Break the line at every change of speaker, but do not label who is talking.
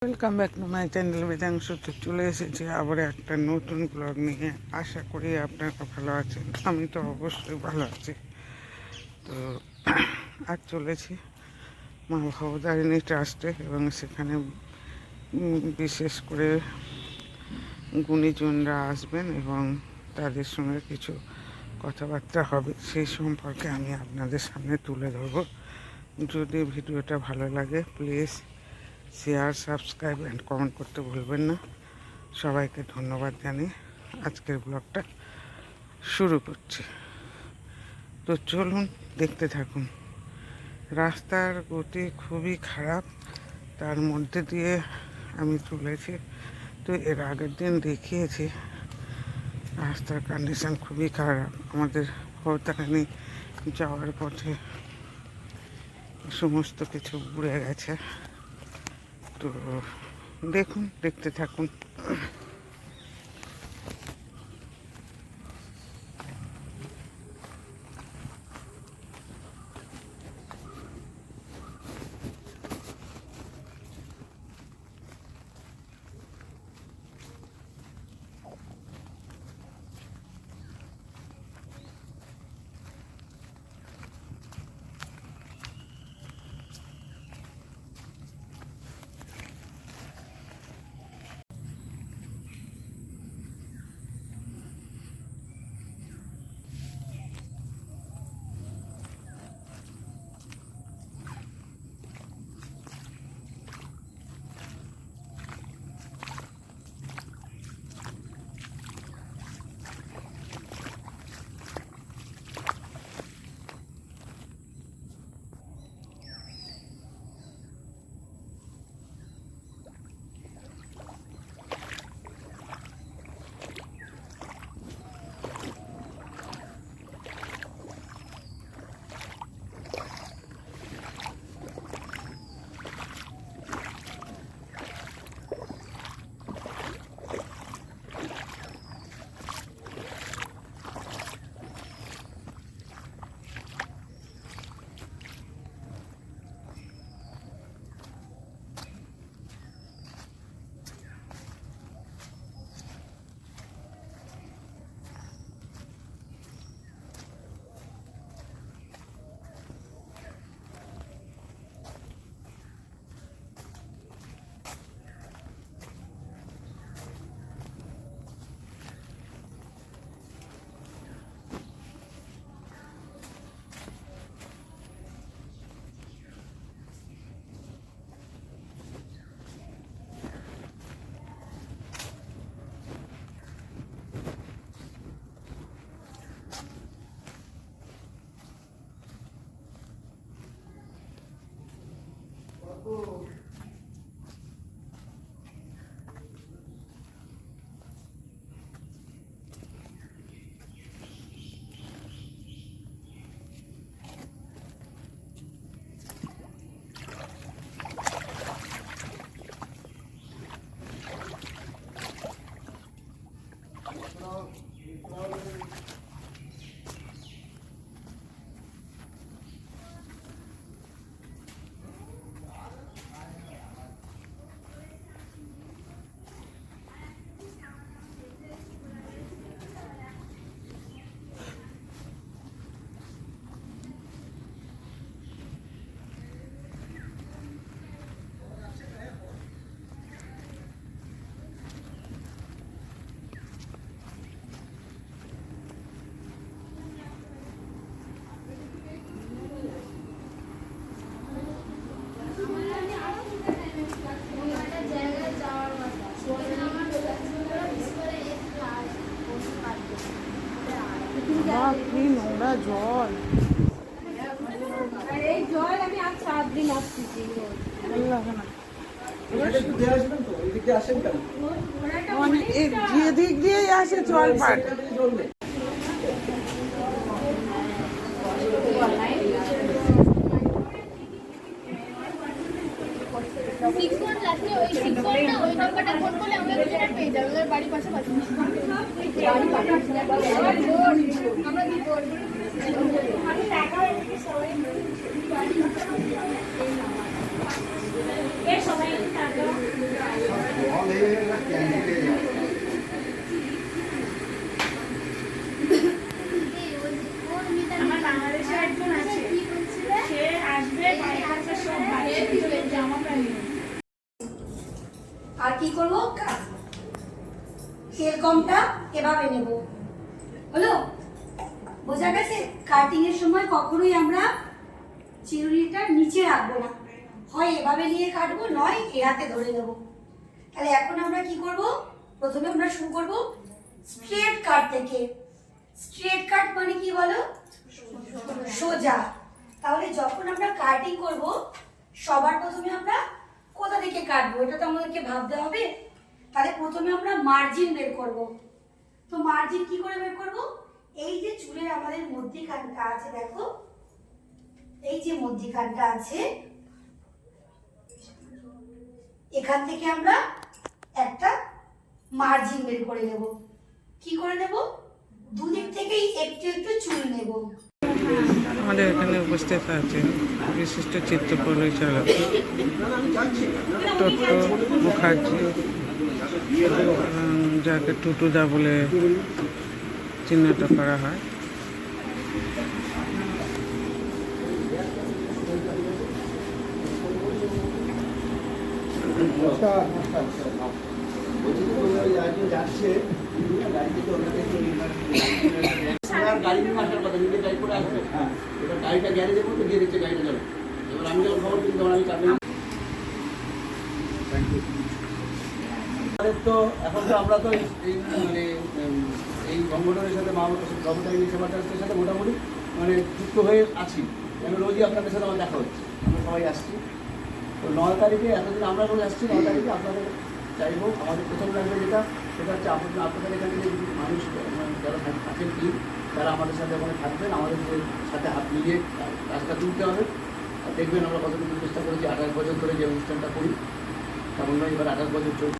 Welcome back to my channel Vedansh. তো চলে এসেছি আবার একটা নতুন ব্লগ নিয়ে। আশা করি আপনারা ভালো আছেন। আমি তো অবশ্যই ভালো আছি। তো আজ চলেছি মা ভবতারিণী ট্রাস্টে এবং সেখানে বিশেষ করে গুণীজনরা আসবেন এবং তাদের সঙ্গে কিছু কথাবার্তা হবে, সেই সম্পর্কে আমি আপনাদের সামনে তুলে ধরবো। যদি ভিডিওটা ভালো লাগে please share, subscribe and comment করতে ভুলবেন না। সবাইকে ধন্যবাদ জানিয়ে আজকের ব্লগটা শুরু করছি। তো চলুন দেখতে থাকুন। রাস্তার গতি খুবই খারাপ, তার মধ্যে দিয়ে আমি চলেছি। তো এর আগের দিন দেখিয়েছি রাস্তার কন্ডিশন খুবই খারাপ। আমাদের ভবতারিণী যাওয়ার পথে সমস্ত কিছু উড়ে গেছে। তো দেখুন, দেখতে থাকুন। কি নোংরা জল!
এই জল আমি আজ 7 দিন আসছি।
ভালো লাগে না।
মানে
যেদিক দিয়েই আসে জল পাট।
বাড়ির পাশাপাশি
আর কি করব, কাটবো। তেল কমটা এভাবে নেব, হলো? বোঝা গেছে? কাটিং এর সময় কখনোই আমরা চিরুনিটা নিচে রাখবো না, হয় এভাবে নিয়ে কাটবো, নয় এ হাতে ধরে নেবো। তাহলে এখন আমরা কি করব, প্রথমে আমরা শুরু করব স্ট্রেট কাট থেকে। স্ট্রেট কাট মানে কি বলো? সোজা। তাহলে যখন আমরা কাটিং করব সবার প্রথমে আমরা কোথা থেকে কাটবো এটা তো আমাদেরকে ভাবতে হবে। তাহলে প্রথমে আমরা মার্জিন বের করব। তো মার্জিন কি করে বের করব? এই যে চুলের আমাদের মধ্যিখানটা আছে, দেখো এই যে মধ্যিখানটা আছে, এখান থেকে আমরা একটা মার্জিন বের করে নেব। কি করে নেব? দুদিক থেকেই একটু একটু চুল নেব।
আমাদের এখানে উপস্থিত আছেন বিশিষ্ট চিত্র পরিচালক টোটো মুখার্জি, যাকে টুটুদা বলে চিহ্নিত করা হয়।
গাড়িটা গ্যারেজের মধ্যে দিয়ে দিচ্ছে, গাড়িটা যাবে। এবার আমি যখন খবর দিই তখন আমি কাটলাম। তো এখন তো আমরা তো এই মানে এই গঙ্গোটরের সাথে গঙ্গোটাই সেবা ট্রাস্টের সাথে মোটামুটি মানে যুক্ত হয়ে আছি। আমি রোজই আপনাদের সাথে আমার দেখা হচ্ছে, আমরা সবাই আসছি। তো 9 তারিখে এতদিন আমরা রোজ আসছি, 9 তারিখে আপনাদের চাইবো আমাদের প্রথম লাগবে যেটা, সেটা হচ্ছে আপনাদের এখানে যে মানুষ যারা থাকেন কি তারা আমাদের সাথে ওখানে থাকবেন, আমাদের সাথে হাত মিলিয়ে কাজটা তুলতে হবে। আর দেখবেন আমরা কতটুকু চেষ্টা করেছি 28 বছর ধরে যে অনুষ্ঠানটা করি, তেমন নয় এবার 28 বছর চলছে।